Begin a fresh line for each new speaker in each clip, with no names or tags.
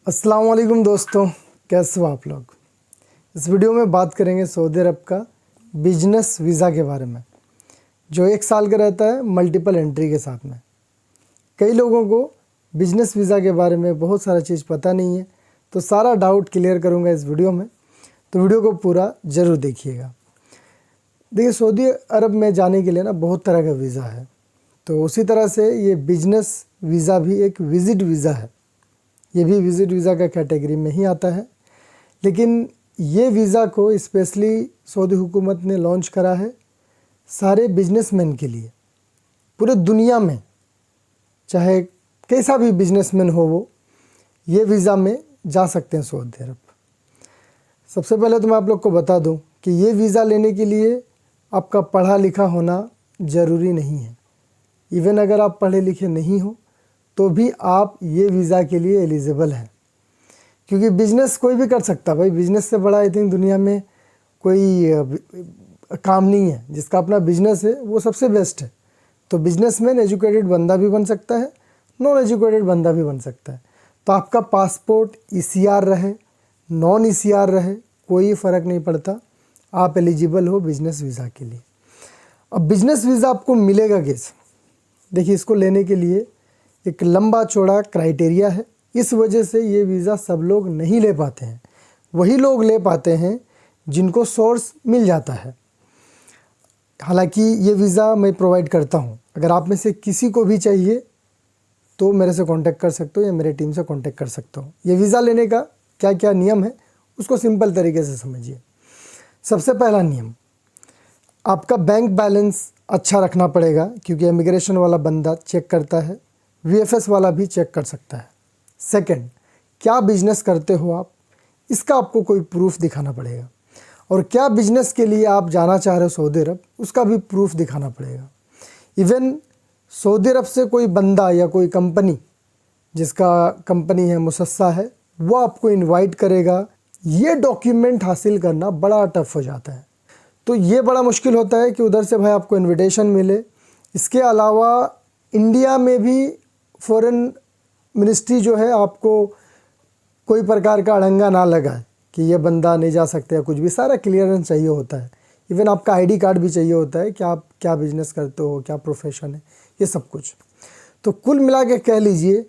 अस्सलाम वालेकुम दोस्तों, कैसे हो आप लोग। इस वीडियो में बात करेंगे सऊदी अरब का बिजनेस वीज़ा के बारे में, जो 1 साल का रहता है मल्टीपल एंट्री के साथ में। कई लोगों को बिजनेस वीज़ा के बारे में बहुत सारा चीज़ पता नहीं है, तो सारा डाउट क्लियर करूंगा इस वीडियो में, तो वीडियो को पूरा ज़रूर देखिएगा। देखिए, सऊदी अरब में जाने के लिए ना बहुत तरह का वीज़ा है, तो उसी तरह से ये बिजनेस वीज़ा भी एक विज़िट वीज़ा है। ये भी विज़िट वीज़ा का कैटेगरी में ही आता है, लेकिन ये वीज़ा को स्पेशली सऊदी हुकूमत ने लॉन्च करा है सारे बिजनेसमैन के लिए। पूरे दुनिया में चाहे कैसा भी बिजनेसमैन हो, वो ये वीज़ा में जा सकते हैं सऊदी अरब। सबसे पहले तो मैं आप लोग को बता दूं कि ये वीज़ा लेने के लिए आपका पढ़ा लिखा होना ज़रूरी नहीं है। इवन अगर आप पढ़े लिखे नहीं हो तो भी आप ये वीज़ा के लिए एलिजिबल हैं, क्योंकि बिज़नेस कोई भी कर सकता है। भाई, बिज़नेस से बड़ा आई थिंक दुनिया में कोई काम नहीं है। जिसका अपना बिज़नेस है वो सबसे बेस्ट है। तो बिजनेसमैन एजुकेटेड बंदा भी बन सकता है, नॉन एजुकेटेड बंदा भी बन सकता है। तो आपका पासपोर्ट ECR रहे, नॉन ECR रहे, कोई फ़र्क नहीं पड़ता, आप एलिजिबल हो बिज़नेस वीज़ा के लिए। अब बिज़नेस वीज़ा आपको मिलेगा कैसे? देखिए, इसको लेने के लिए एक लंबा चौड़ा क्राइटेरिया है। इस वजह से ये वीज़ा सब लोग नहीं ले पाते हैं। वही लोग ले पाते हैं जिनको सोर्स मिल जाता है। हालांकि ये वीज़ा मैं प्रोवाइड करता हूँ। अगर आप में से किसी को भी चाहिए तो मेरे से कांटेक्ट कर सकते हो या मेरे टीम से कांटेक्ट कर सकते हो। ये वीज़ा लेने का क्या क्या नियम है उसको सिंपल तरीके से समझिए। सबसे पहला नियम, आपका बैंक बैलेंस अच्छा रखना पड़ेगा, क्योंकि इमिग्रेशन वाला बंदा चेक करता है, VFS वाला भी चेक कर सकता है। सेकंड, क्या बिजनेस करते हो आप, इसका आपको कोई प्रूफ दिखाना पड़ेगा। और क्या बिजनेस के लिए आप जाना चाह रहे हो सऊदी अरब, उसका भी प्रूफ दिखाना पड़ेगा। इवन सऊदी अरब से कोई बंदा या कोई कंपनी, जिसका कंपनी है मुसस्सा है, वो आपको इनवाइट करेगा। ये डॉक्यूमेंट हासिल करना बड़ा टफ हो जाता है। तो ये बड़ा मुश्किल होता है कि उधर से भाई आपको इनविटेशन मिले। इसके अलावा इंडिया में भी फॉरेन मिनिस्ट्री जो है आपको कोई प्रकार का अड़ंगा ना लगाए कि ये बंदा नहीं जा सकते या कुछ भी, सारा क्लियरेंस चाहिए होता है। इवन आपका ID कार्ड भी चाहिए होता है कि आप क्या बिजनेस करते हो, क्या प्रोफेशन है, ये सब कुछ। तो कुल मिला के कह लीजिए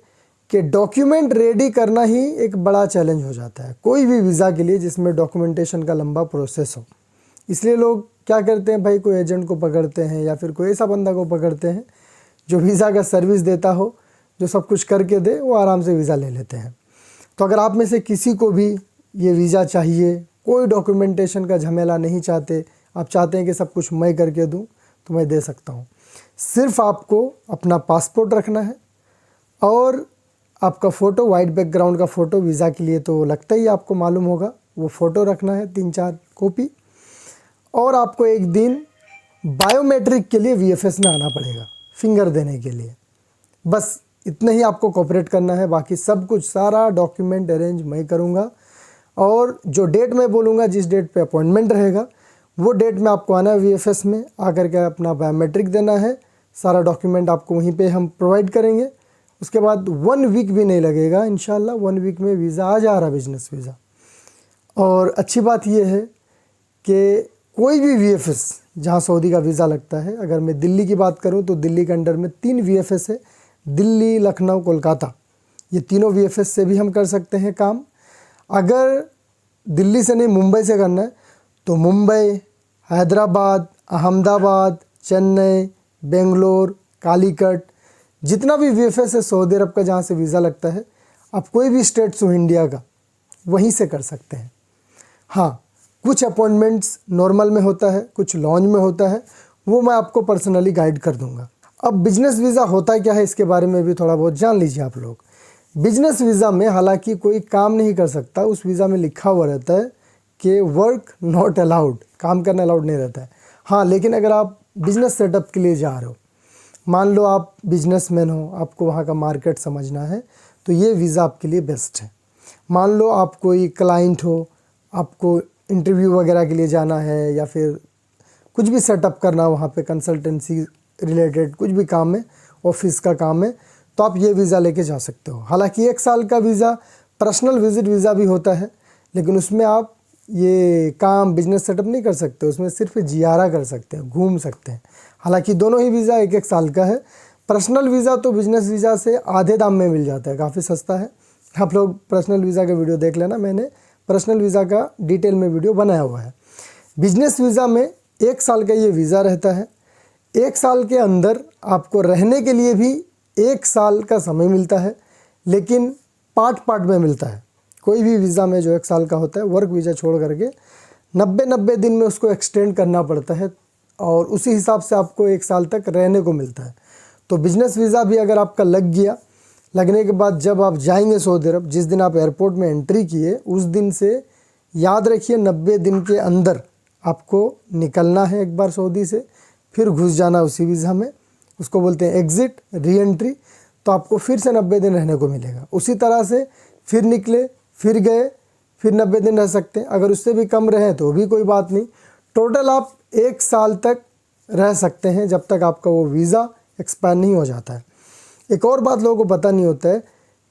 कि डॉक्यूमेंट रेडी करना ही एक बड़ा चैलेंज हो जाता है कोई भी वीज़ा के लिए जिसमें डॉक्यूमेंटेशन का लंबा प्रोसेस हो। इसलिए लोग क्या करते हैं भाई, कोई एजेंट को पकड़ते हैं या फिर कोई ऐसा बंदा को पकड़ते हैं जो वीज़ा का सर्विस देता हो, जो सब कुछ करके दे, वो आराम से वीज़ा ले लेते हैं। तो अगर आप में से किसी को भी ये वीज़ा चाहिए, कोई डॉक्यूमेंटेशन का झमेला नहीं चाहते, आप चाहते हैं कि सब कुछ मैं करके दूं, तो मैं दे सकता हूं। सिर्फ आपको अपना पासपोर्ट रखना है और आपका फ़ोटो, वाइट बैकग्राउंड का फ़ोटो वीज़ा के लिए तो लगता ही, आपको मालूम होगा, वो फ़ोटो रखना है 3-4 कॉपी। और आपको एक दिन बायोमेट्रिक के लिए VFS में आना पड़ेगा, फिंगर देने के लिए। बस इतना ही आपको कोऑपरेट करना है। बाकी सब कुछ, सारा डॉक्यूमेंट अरेंज मैं करूँगा। और जो डेट मैं बोलूँगा, जिस डेट पे अपॉइंटमेंट रहेगा, वो डेट में आपको आना है VFS में, आकर के अपना बायोमेट्रिक देना है। सारा डॉक्यूमेंट आपको वहीं पे हम प्रोवाइड करेंगे। उसके बाद 1 वीक भी नहीं लगेगा, इंशाल्लाह 1 वीक में वीज़ा आ जा रहा, बिजनेस वीज़ा। और अच्छी बात यह है कि कोई भी VFS जहाँ सऊदी का वीज़ा लगता है, अगर मैं दिल्ली की बात करूँ तो दिल्ली के अंडर में 3 VFS है, दिल्ली, लखनऊ, कोलकाता। ये तीनों VFS से भी हम कर सकते हैं काम। अगर दिल्ली से नहीं, मुंबई से करना है तो मुंबई, हैदराबाद, अहमदाबाद, चेन्नई, बेंगलोर, कालीकट, जितना भी VFS है सऊदी अरब का जहाँ से वीज़ा लगता है, आप कोई भी स्टेट्स हो इंडिया का, वहीं से कर सकते हैं। हाँ, कुछ अपॉइंटमेंट्स नॉर्मल में होता है, कुछ लॉन्च में होता है, वो मैं आपको पर्सनली गाइड कर दूंगा। अब बिजनेस वीज़ा होता क्या है, इसके बारे में भी थोड़ा बहुत जान लीजिए आप लोग। बिजनेस वीज़ा में हालांकि कोई काम नहीं कर सकता, उस वीज़ा में लिखा हुआ रहता है कि वर्क नॉट अलाउड, काम करना अलाउड नहीं रहता है। हाँ, लेकिन अगर आप बिजनेस सेटअप के लिए जा रहे हो, मान लो आप बिजनेसमैन हो, आपको वहाँ का मार्केट समझना है, तो ये वीज़ा आपके लिए बेस्ट है। मान लो आप कोई क्लाइंट हो, आपको इंटरव्यू वगैरह के लिए जाना है या फिर कुछ भी सेटअप करना, वहाँ पे कंसल्टेंसी रिलेटेड कुछ भी काम है, ऑफिस का काम है, तो आप ये वीज़ा लेके जा सकते हो। हालांकि 1 साल का वीज़ा पर्सनल विजिट वीज़ा भी होता है, लेकिन उसमें आप ये काम बिजनेस सेटअप नहीं कर सकते, उसमें सिर्फ जियारा कर सकते हैं, घूम सकते हैं। हालांकि दोनों ही वीज़ा 1-1 साल का है। पर्सनल वीज़ा तो बिजनेस वीज़ा से आधे दाम में मिल जाता है, काफ़ी सस्ता है। आप लोग पर्सनल वीज़ा का वीडियो देख लेना, मैंने पर्सनल वीज़ा का डिटेल में वीडियो बनाया हुआ है। बिजनेस वीज़ा में 1 साल का ये वीज़ा रहता है। 1 साल के अंदर आपको रहने के लिए भी 1 साल का समय मिलता है, लेकिन पार्ट में मिलता है। कोई भी वीज़ा में जो 1 साल का होता है, वर्क वीज़ा छोड़ करके 90 दिन में उसको एक्सटेंड करना पड़ता है और उसी हिसाब से आपको 1 साल तक रहने को मिलता है। तो बिजनेस वीज़ा भी अगर आपका लग गया, लगने के बाद जब आप जाएंगे सऊदी अरब, जिस दिन आप एयरपोर्ट में एंट्री किए उस दिन से याद रखिए 90 दिन के अंदर आपको निकलना है एक बार सऊदी से, फिर घुस जाना उसी वीज़ा में, उसको बोलते हैं एग्ज़िट री एंट्री। तो आपको फिर से 90 दिन रहने को मिलेगा। उसी तरह से फिर निकले, फिर गए, फिर 90 दिन रह सकते हैं। अगर उससे भी कम रहे तो भी कोई बात नहीं। टोटल आप 1 साल तक रह सकते हैं, जब तक आपका वो वीज़ा एक्सपायर नहीं हो जाता है। एक और बात लोगों को पता नहीं होता है,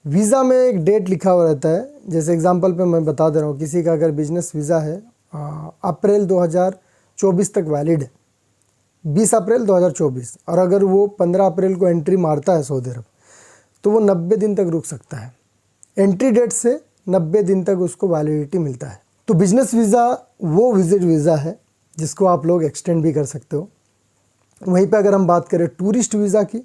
वीज़ा में एक डेट लिखा हुआ रहता है। जैसे एग्जांपल पे मैं बता दे रहा हूँ, किसी का अगर बिजनेस वीज़ा है अप्रैल 2024 तक वैलिड है, 20 अप्रैल 2024, और अगर वो 15 अप्रैल को एंट्री मारता है सऊदी अरब, तो वो 90 दिन तक रुक सकता है। एंट्री डेट से 90 दिन तक उसको वैलिडिटी मिलता है। तो बिजनेस वीज़ा वो विजिट वीज़ा है जिसको आप लोग एक्सटेंड भी कर सकते हो। वहीं पे अगर हम बात करें टूरिस्ट वीज़ा की,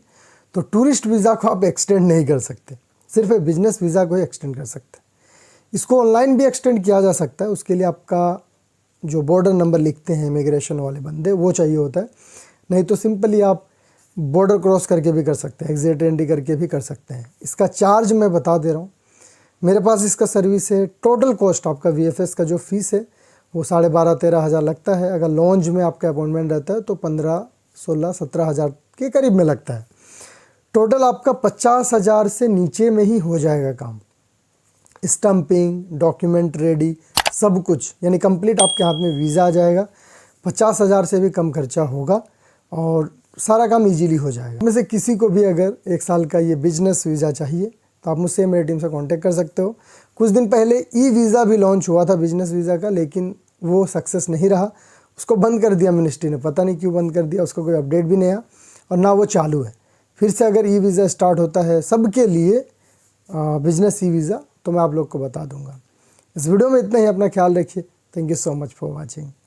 तो टूरिस्ट वीज़ा को आप एक्सटेंड नहीं कर सकते, सिर्फ बिजनेस वीज़ा को ही एक्सटेंड कर सकते हैं। इसको ऑनलाइन भी एक्सटेंड किया जा सकता है। उसके लिए आपका जो बॉर्डर नंबर लिखते हैं इमिग्रेशन वाले बंदे, वो चाहिए होता है। नहीं तो सिंपली आप बॉर्डर क्रॉस करके भी कर सकते हैं, एग्जिट एंट्री करके भी कर सकते हैं। इसका चार्ज मैं बता दे रहा हूँ, मेरे पास इसका सर्विस है। टोटल कॉस्ट आपका VFS का जो फ़ीस है वो 12,500-13 हज़ार लगता है। अगर लॉन्च में आपका अपॉइंटमेंट रहता है तो 15-16-17 हज़ार के करीब में लगता है। टोटल आपका 50 हज़ार से नीचे में ही हो जाएगा काम। स्टम्पिंग, डॉक्यूमेंट रेडी, सब कुछ, यानी कंप्लीट आपके हाथ में वीज़ा आ जाएगा। 50 हज़ार से भी कम खर्चा होगा और सारा काम इजीली हो जाएगा। में से किसी को भी अगर 1 साल का ये बिजनेस वीज़ा चाहिए तो आप मुझसे, मेरी टीम से कांटेक्ट कर सकते हो। कुछ दिन पहले वीज़ा भी लॉन्च हुआ था बिजनेस वीज़ा का, लेकिन वो सक्सेस नहीं रहा। उसको बंद कर दिया मिनिस्ट्री ने, पता नहीं क्यों बंद कर दिया, उसका कोई अपडेट भी नहीं आया और ना वो चालू है। फिर से अगर वीज़ा स्टार्ट होता है सबके लिए बिजनेस वीज़ा, तो मैं आप लोग को बता दूंगा। इस वीडियो में इतना ही। अपना ख्याल रखिए। Thank you so much for watching.